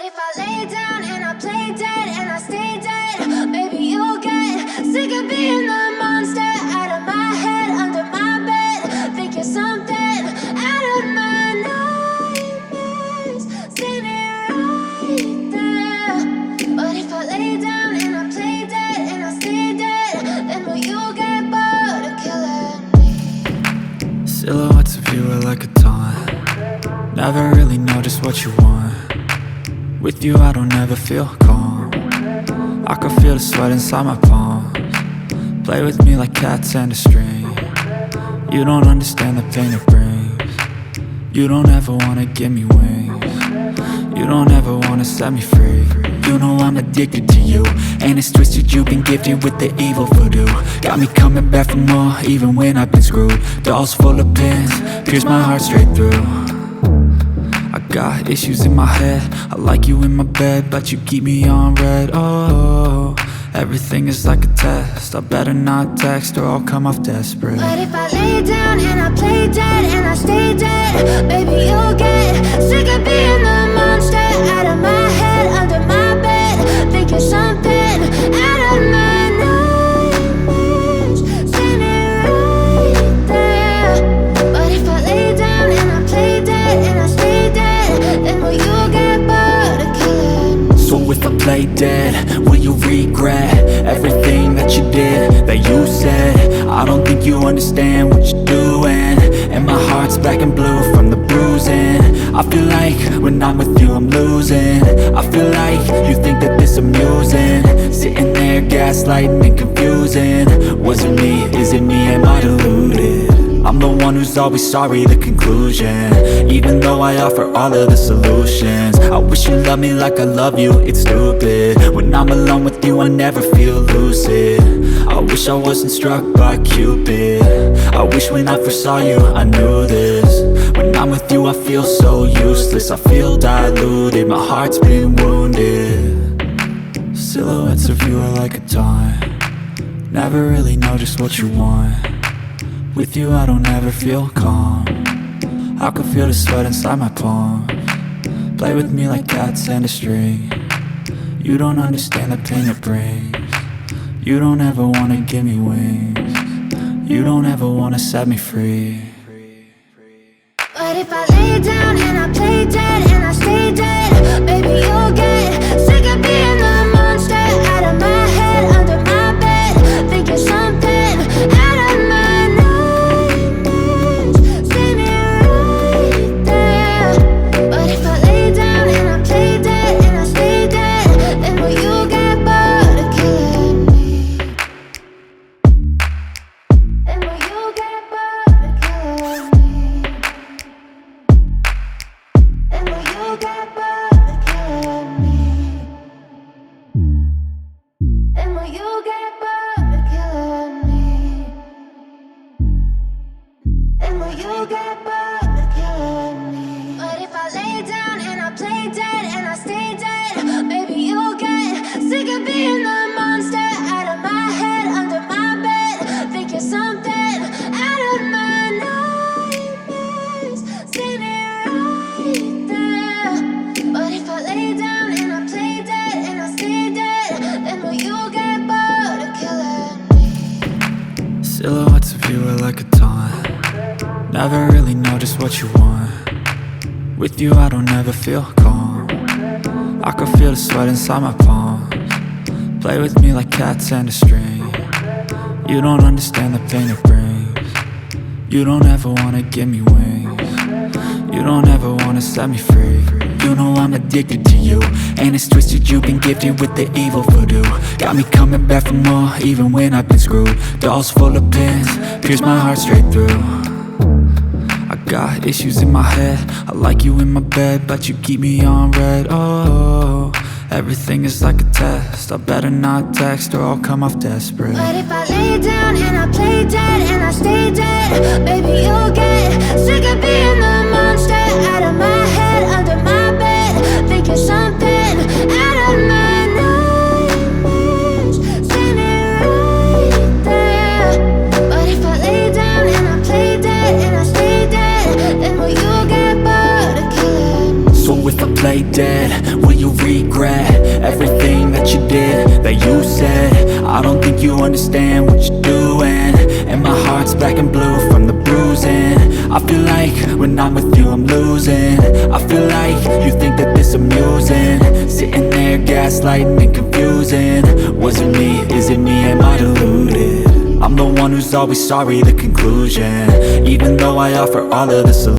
if I lay down and I play dead and I stay dead? Maybe you'll get sick of being the monster out of my head, under my bed. Think you're something out of my nightmares, standing right there. But if I lay down and I play dead and I stay dead, then will you get bored of killing me? Silhouettes of you are like a taunt. Never really know just what you want. With you I don't ever feel calm. I can feel the sweat inside my palms. Play with me like cats and a string. You don't understand the pain it brings. You don't ever wanna give me wings. You don't ever wanna set me free. You know I'm addicted to you, and it's twisted, you've been gifted with the evil voodoo. Got me coming back for more, even when I've been screwed. Dolls full of pins, pierce my heart straight through. I got issues in my head, I like you in my bed, but you keep me on red. Oh, everything is like a test. I better not text or I'll come off desperate. But if I lay down and I play dead and I stay dead, baby you'll get sick of being the monster out of my head, under my bed. Think you're something out of my nightmares, standing right there. But if I lay down and I play dead and I stay dead, then will you get bored of killing me? So if I play dead, will you regret everything that you did, that you said? I don't think you understand what you're doing, and my heart's black and blue from the bruising. I feel like when I'm with you I'm losing. I feel like you think that this amusing, sitting there gaslighting and confusing. Was it me? Is it me? Am I deluded? I'm the one who's always sorry, the conclusion, even though I offer all of the solutions. I wish you loved me like I love you, it's stupid. When I'm alone with you I never feel lucid. I wish I wasn't struck by Cupid. I wish when I first saw you I knew this. When I'm with you I feel so useless, I feel diluted, my heart's been wounded. Silhouettes of you are like a taunt. Never really know just what you want. With you I don't ever feel calm. I can feel the sweat inside my palms. Play with me like cats and a string. You don't understand the pain it brings. You don't ever wanna give me wings. You don't ever wanna set me free. But if I lay down and I play dead and I stay dead, baby you'll get sick of being the monster out of my head, under my bed. Think you're something out of my nightmares, standing right there. But if I lay down and I play dead and I stay dead, then will you get bored of killing me? Then will you get bored of killing me? And will you get bored of killing me? And will you get bored of killing me? And will you get bored of killing me? But if I lay down and I play dead and I stay dead, baby you'll get sick of being the monster out of my head, under my bed. Think you're something out of my nightmares, standing right there. But if I lay down and I play dead and I stay dead, then will you get bored of killing me? Silhouettes of you are like a taunt. Never really know just what you want. With you I don't ever feel calm. I can feel the sweat inside my palms. Play with me like cats and a string. You don't understand the pain it brings. You don't ever wanna give me wings. You don't ever wanna set me free. You know I'm addicted to you, and it's twisted, you've been gifted with the evil voodoo. Got me coming back for more, even when I've been screwed. Dolls full of pins, pierce my heart straight through. I got issues in my head, I like you in my bed, but you keep me on red. Oh, everything is like a test. I better not text or I'll come off desperate. But if I lay down and I play dead and I stay dead, baby you'll get sick of being the monster out of my head, under my bed. Think you're something out of my nightmares, standing right there. But if I lay down and I play dead and I stay dead, then will you get bored of killing me? So if I play dead, will you you regret everything that you did, that you said? I don't think you understand what you're doing, and my heart's black and blue from the bruising. I feel like when I'm with you I'm losing. I feel like you think that this amusing, sitting there gaslighting and confusing. Was it me? Is it me? Am I deluded? I'm the one who's always sorry, the conclusion. Even though I offer all of the solutions,